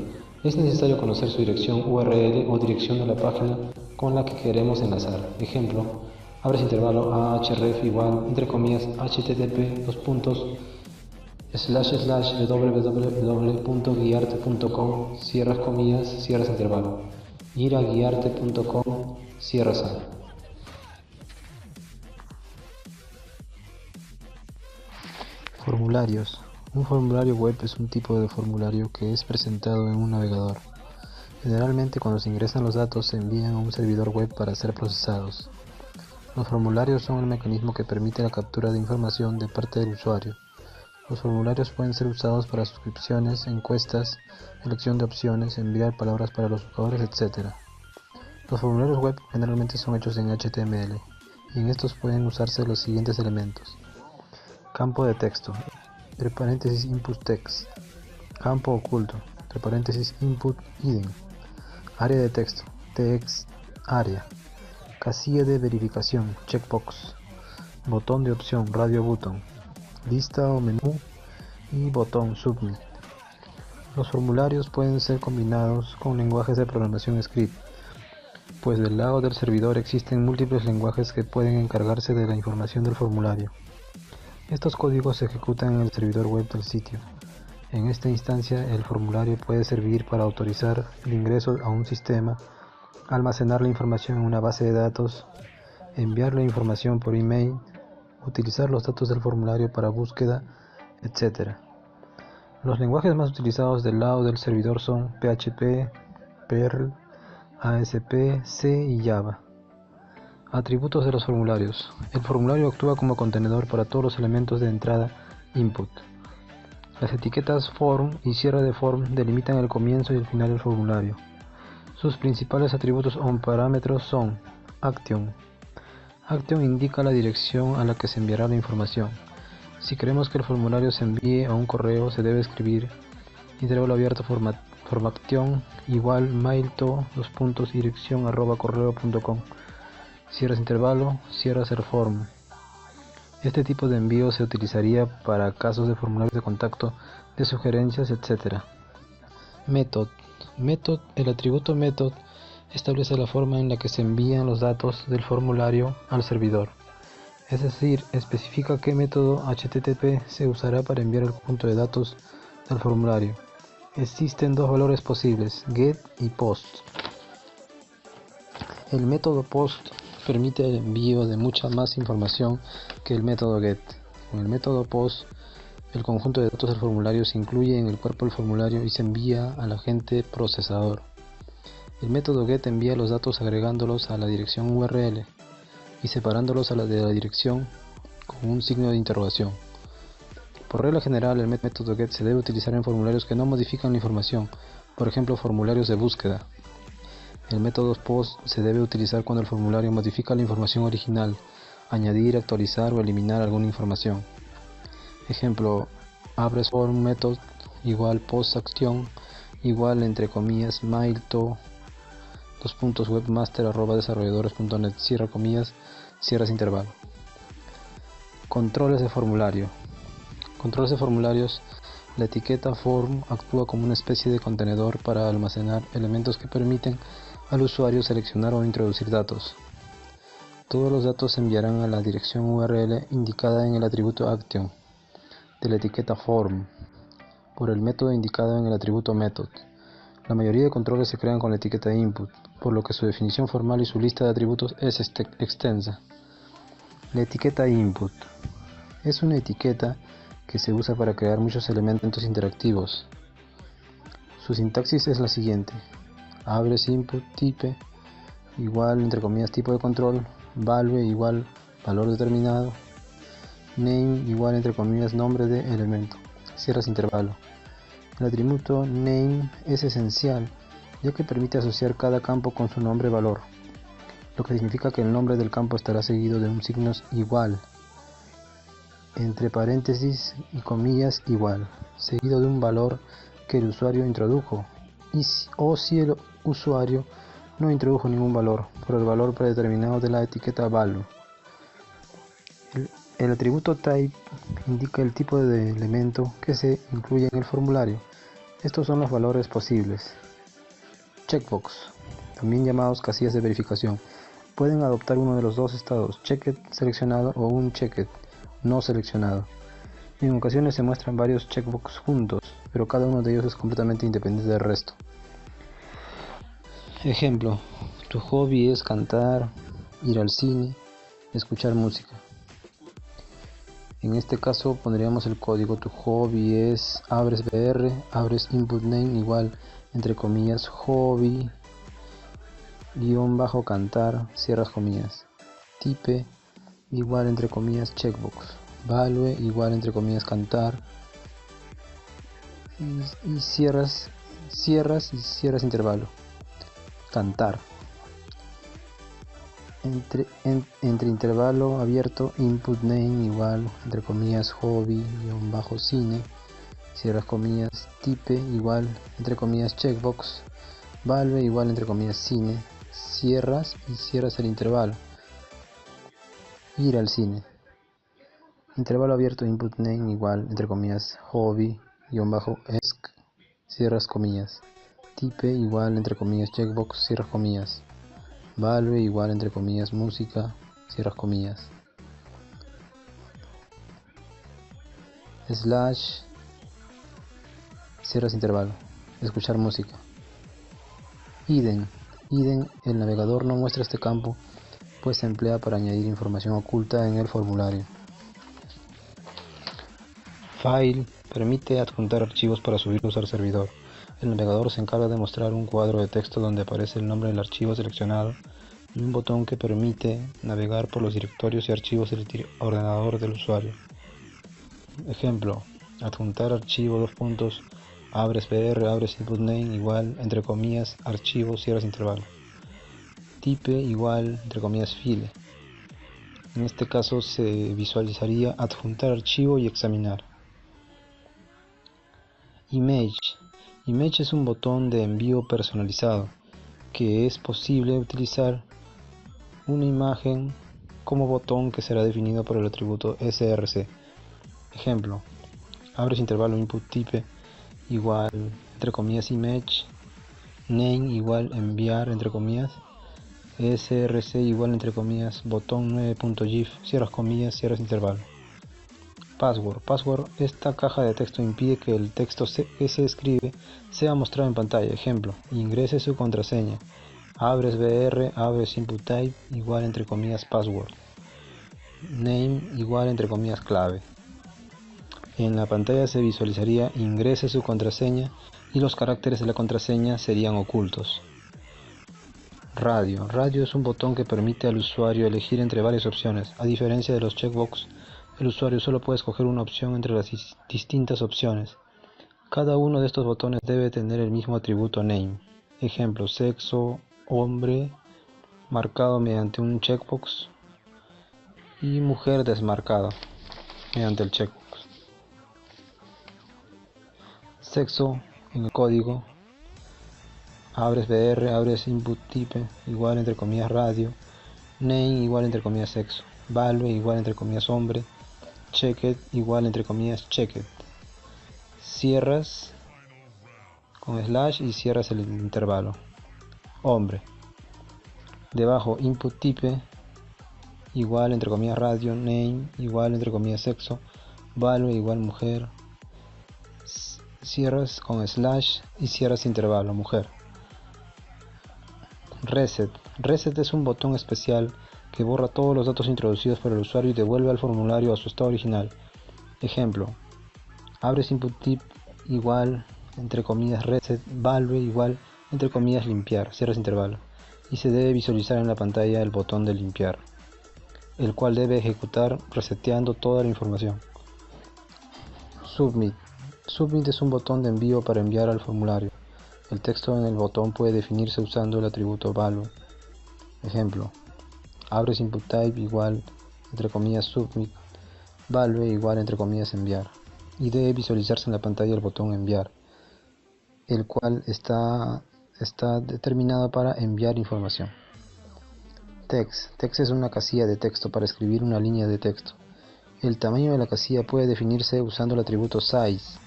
Es necesario conocer su dirección URL o dirección de la página con la que queremos enlazar. Ejemplo, abres intervalo a href igual entre comillas http://www.guiarte.com, cierras comillas, cierras intervalo. Ir a guiarte.com, cierras a. Formularios. Un formulario web es un tipo de formulario que es presentado en un navegador. Generalmente cuando se ingresan los datos se envían a un servidor web para ser procesados. Los formularios son el mecanismo que permite la captura de información de parte del usuario. Los formularios pueden ser usados para suscripciones, encuestas, elección de opciones, enviar palabras para los jugadores, etc. Los formularios web generalmente son hechos en HTML y en estos pueden usarse los siguientes elementos: campo de texto, entre paréntesis input text, campo oculto, entre paréntesis input hidden, área de texto, text area, casilla de verificación, checkbox, botón de opción, radio button, lista o menú y botón submit. Los formularios pueden ser combinados con lenguajes de programación script, pues del lado del servidor existen múltiples lenguajes que pueden encargarse de la información del formulario. Estos códigos se ejecutan en el servidor web del sitio. En esta instancia, el formulario puede servir para autorizar el ingreso a un sistema, almacenar la información en una base de datos, enviar la información por email, utilizar los datos del formulario para búsqueda, etc. Los lenguajes más utilizados del lado del servidor son PHP, Perl, ASP, C y Java. Atributos de los formularios. El formulario actúa como contenedor para todos los elementos de entrada input. Las etiquetas form y cierre de form delimitan el comienzo y el final del formulario. Sus principales atributos o parámetros son action. Action indica la dirección a la que se enviará la información. Si queremos que el formulario se envíe a un correo, se debe escribir intervalo abierto formaction igual mail-to dirección @correo.com, cierras intervalo, cierras el form. Este tipo de envío se utilizaría para casos de formularios de contacto, de sugerencias, etc. Method. El atributo method establece la forma en la que se envían los datos del formulario al servidor. Es decir, especifica qué método HTTP se usará para enviar el conjunto de datos del formulario. Existen dos valores posibles, get y post. El método post permite el envío de mucha más información que el método get. Con el método post, el conjunto de datos del formulario se incluye en el cuerpo del formulario y se envía al agente procesador. El método get envía los datos agregándolos a la dirección URL y separándolos de la dirección con un signo de interrogación. Por regla general, el método get se debe utilizar en formularios que no modifican la información, por ejemplo, formularios de búsqueda. El método post se debe utilizar cuando el formulario modifica la información original, añadir, actualizar o eliminar alguna información. Ejemplo, abres form method igual post acción igual entre comillas mail-to webmaster@desarrolladores.net, cierra comillas, cierras intervalo. Controles de formulario. Controles de formularios. La etiqueta form actúa como una especie de contenedor para almacenar elementos que permiten al usuario seleccionar o introducir datos. Todos los datos se enviarán a la dirección URL indicada en el atributo action de la etiqueta form por el método indicado en el atributo method. La mayoría de controles se crean con la etiqueta input, por lo que su definición formal y su lista de atributos es extensa. La etiqueta input es una etiqueta que se usa para crear muchos elementos interactivos. Su sintaxis es la siguiente: abres input type igual entre comillas tipo de control, value igual valor determinado, name igual entre comillas nombre de elemento, cierras intervalo. El atributo name es esencial, ya que permite asociar cada campo con su nombre valor, lo que significa que el nombre del campo estará seguido de un signo igual, entre paréntesis y comillas igual, seguido de un valor que el usuario introdujo, o si el usuario no introdujo ningún valor, por el valor predeterminado de la etiqueta value. El atributo type indica el tipo de elemento que se incluye en el formulario. Estos son los valores posibles. Checkbox, también llamados casillas de verificación, pueden adoptar uno de los dos estados, checked seleccionado o un checked no seleccionado. En ocasiones se muestran varios checkbox juntos, pero cada uno de ellos es completamente independiente del resto. Ejemplo, tu hobby es cantar, ir al cine, escuchar música. En este caso pondríamos el código: tu hobby es, abres br, abres input name igual entre comillas hobby guión bajo cantar, cierras comillas, type igual entre comillas checkbox. value igual entre comillas cantar, y cierras intervalo, cantar. Entre intervalo abierto, input name igual entre comillas hobby-cine, cierras comillas, type igual entre comillas checkbox, value igual entre comillas cine, cierras el intervalo, ir al cine. Intervalo abierto, input name igual entre comillas hobby-esc, cierras comillas, type igual entre comillas checkbox, cierras comillas, value igual entre comillas música, cierras comillas, slash, cierras intervalo, escuchar música. Hidden, el navegador no muestra este campo, pues se emplea para añadir información oculta en el formulario. File, permite adjuntar archivos para subirlos al servidor. El navegador se encarga de mostrar un cuadro de texto donde aparece el nombre del archivo seleccionado y un botón que permite navegar por los directorios y archivos del ordenador del usuario. Ejemplo, adjuntar archivo : abres br, abres input name igual entre comillas archivo, cierras intervalo, type igual entre comillas file. En este caso se visualizaría adjuntar archivo y examinar. Image es un botón de envío personalizado que es posible utilizar una imagen como botón que será definido por el atributo src. Ejemplo, abres intervalo input type igual entre comillas image, name igual enviar entre comillas, src igual entre comillas botón 9.gif, cierras comillas, cierras intervalo. Password, esta caja de texto impide que el texto que se escribe sea mostrado en pantalla. Ejemplo, ingrese su contraseña, abres br, abres input type igual entre comillas password, name igual entre comillas clave. En la pantalla se visualizaría ingrese su contraseña y los caracteres de la contraseña serían ocultos. Radio es un botón que permite al usuario elegir entre varias opciones. A diferencia de los checkbox, el usuario solo puede escoger una opción entre las distintas opciones. Cada uno de estos botones debe tener el mismo atributo name. Ejemplo, sexo, hombre, marcado mediante un checkbox, y mujer desmarcado mediante el checkbox. Sexo en el código, abres br, abres input type igual entre comillas radio, name igual entre comillas sexo, value igual entre comillas hombre, checked igual entre comillas checked. Cierras con slash y cierras el intervalo. Hombre. Debajo input type igual entre comillas radio, name igual entre comillas sexo, value igual mujer. Cierras con slash y cierras intervalo, mujer. Reset es un botón especial que borra todos los datos introducidos por el usuario y devuelve al formulario a su estado original. Ejemplo, abres input type igual entre comillas reset, value igual entre comillas limpiar, cierras intervalo, y se debe visualizar en la pantalla el botón de limpiar, el cual debe ejecutar reseteando toda la información. Submit es un botón de envío para enviar al formulario. El texto en el botón puede definirse usando el atributo value. Ejemplo, abres input type igual entre comillas submit, value igual entre comillas enviar, y debe visualizarse en la pantalla el botón enviar, el cual está determinado para enviar información. Text es una casilla de texto para escribir una línea de texto. El tamaño de la casilla puede definirse usando el atributo size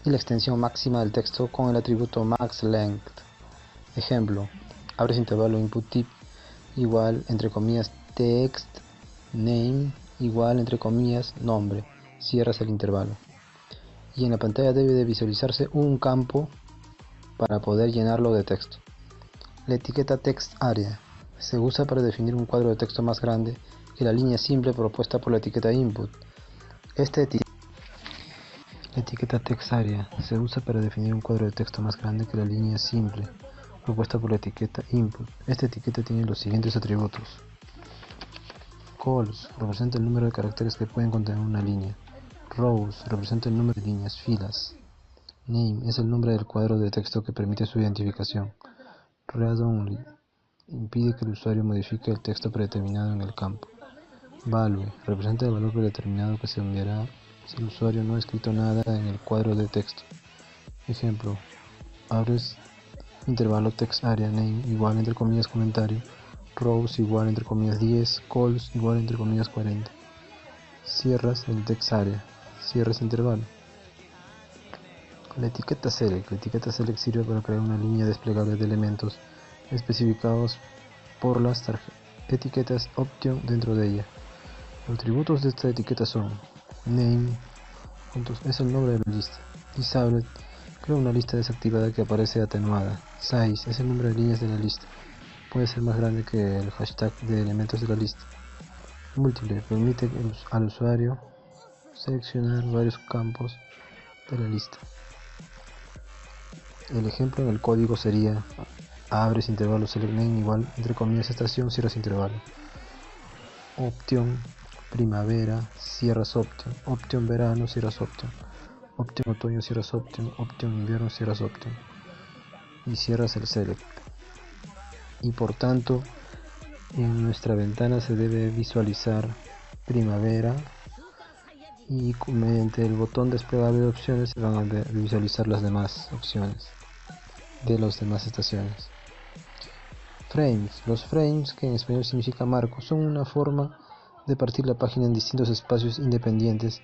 y la extensión máxima del texto con el atributo maxLength. Ejemplo, abres intervalo input type igual entre comillas text, name igual entre comillas nombre, cierras el intervalo. Y en la pantalla debe de visualizarse un campo para poder llenarlo de texto. La etiqueta text area se usa para definir un cuadro de texto más grande que la línea simple propuesta por la etiqueta input. La etiqueta text area se usa para definir un cuadro de texto más grande que la línea simple propuesta por la etiqueta input. Esta etiqueta tiene los siguientes atributos. Calls representa el número de caracteres que pueden contener una línea. Rows representa el número de líneas, filas. Name es el nombre del cuadro de texto que permite su identificación. Read only impide que el usuario modifique el texto predeterminado en el campo. Value representa el valor predeterminado que se enviará si el usuario no ha escrito nada en el cuadro de texto. Ejemplo: abres intervalo text area name igual entre comillas comentario, rows igual entre comillas 10, calls igual entre comillas 40. Cierras el text area, cierras intervalo. La etiqueta select sirve para crear una línea desplegable de elementos especificados por las etiquetas option dentro de ella. Los atributos de esta etiqueta son: name es el nombre de la lista, disabled crea una lista desactivada que aparece atenuada, size es el número de líneas de la lista, puede ser más grande que el hashtag de elementos de la lista. Múltiple permite al usuario seleccionar varios campos de la lista. El ejemplo en el código sería: abres intervalo select name igual entre comillas estación, cierras intervalo. Option primavera, cierras option. Option verano, cierras option. Option otoño, cierras option. Option invierno, cierras option. Y cierras el select. Y por tanto, en nuestra ventana se debe visualizar primavera, y mediante el botón desplegable de opciones se van a visualizar las demás opciones de las demás estaciones. Frames. Los frames, que en español significa marco, son una forma de partir la página en distintos espacios independientes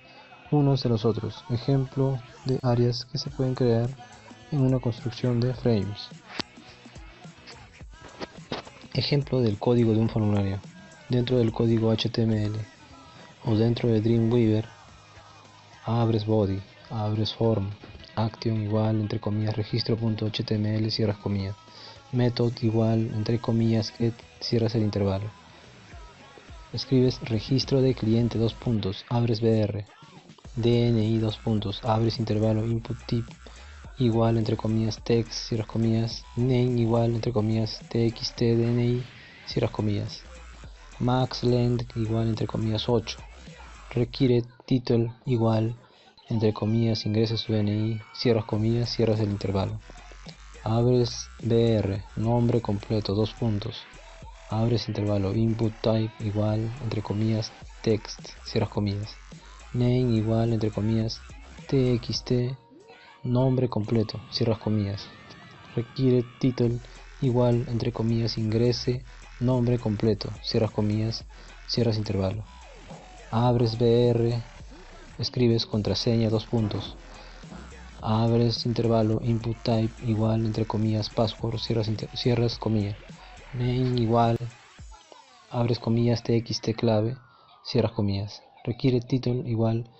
unos de los otros. Ejemplo de áreas que se pueden crear en una construcción de frames. Ejemplo del código de un formulario. Dentro del código HTML o dentro de Dreamweaver, abres body, abres form, action igual entre comillas registro.html, cierras comillas, method igual entre comillas get, cierras el intervalo. Escribes registro de cliente dos puntos, abres br, dni dos puntos, abres intervalo input type igual entre comillas text, cierras comillas, name igual entre comillas txt dni, cierras comillas, max length igual entre comillas 8, requiere title igual entre comillas ingresa su DNI, cierras comillas, cierras el intervalo. Abres br, nombre completo, dos puntos, abres intervalo input type igual entre comillas text, cierras comillas, name igual entre comillas txt, nombre completo, cierras comillas, requiere title igual entre comillas ingrese nombre completo, cierras comillas, cierras intervalo. Abres br, escribes contraseña dos puntos, abres intervalo input type igual entre comillas password, cierras comillas, name igual, abres comillas txt clave, cierras comillas, requiere title igual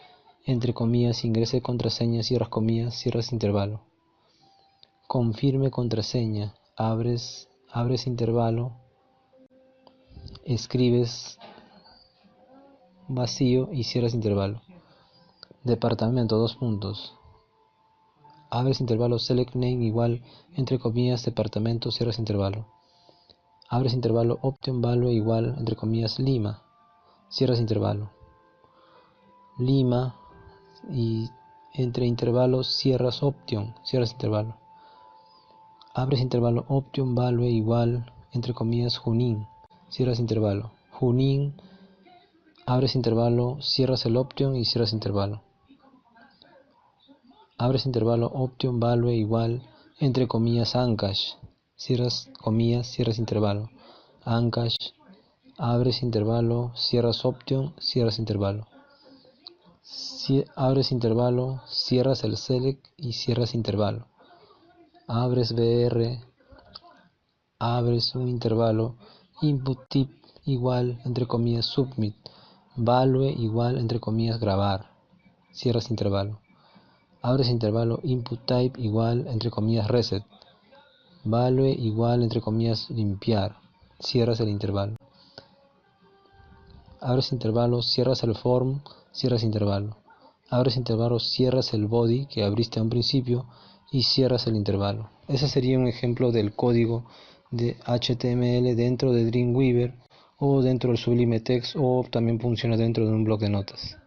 entre comillas ingrese contraseña, cierras comillas, cierras intervalo. Confirme contraseña, abres intervalo, escribes vacío y cierras intervalo. Departamento dos puntos, abres intervalo select name igual entre comillas departamento, cierras intervalo. Abres intervalo option value igual entre comillas Lima, cierras intervalo. Lima y entre intervalos cierras option, cierras intervalo. Abres intervalo option value igual entre comillas Junín, cierras intervalo. Junín, abres intervalo, cierras el option y cierras intervalo. Abres intervalo option value igual entre comillas Ancash, cierras comillas, cierras intervalo. Ancash, abres intervalo, cierras option, cierras intervalo. Abres intervalo, cierras el select y cierras intervalo. Abres br, abres un intervalo, input type igual entre comillas submit, value igual entre comillas grabar, cierras intervalo. Abres intervalo input type igual entre comillas reset, value igual entre comillas limpiar, cierras el intervalo. Abres intervalo, cierras el form, cierras intervalo. Abres intervalo, cierras el body que abriste a un principio y cierras el intervalo. Ese sería un ejemplo del código de HTML dentro de Dreamweaver o dentro del Sublime Text, o también funciona dentro de un bloc de notas.